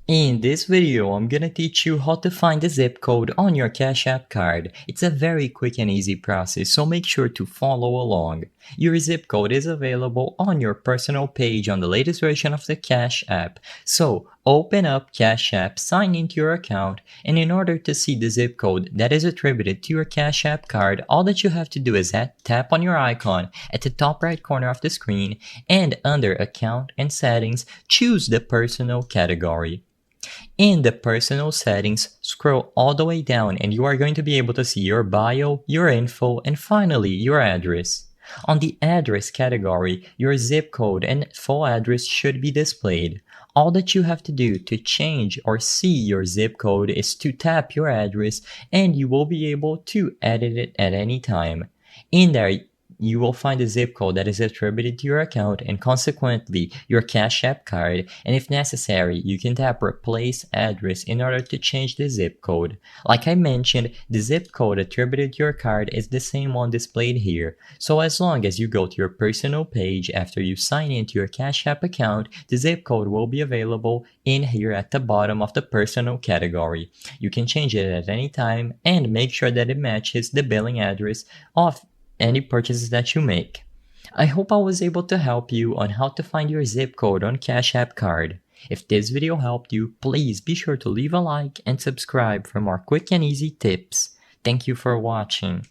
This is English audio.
In this video, I'm gonna teach you how to find the zip code on your Cash App card. It's a very quick and easy process, so make sure to follow along. Your zip code is available on your personal page on the latest version of the Cash App. So open up Cash App, sign into your account, and in order to see the zip code that is attributed to your Cash App card, all that you have to do is tap on your icon at the top right corner of the screen, and under Account and Settings, choose the Personal category. In the personal settings, scroll all the way down and you are going to be able to see your bio, your info, and finally your address. On the address category, your zip code and full address should be displayed. All that you have to do to change or see your zip code is to tap your address and you will be able to edit it at any time. In there, you will find a zip code that is attributed to your account and consequently your Cash App card, and if necessary, you can tap replace address in order to change the zip code. Like I mentioned, the zip code attributed to your card is the same one displayed here, so as long as you go to your personal page after you sign into your Cash App account, the zip code will be available in here at the bottom of the personal category. You can change it at any time and make sure that it matches the billing address of any purchases that you make. I hope I was able to help you on how to find your zip code on Cash App card. If this video helped you, please be sure to leave a like and subscribe for more quick and easy tips. Thank you for watching.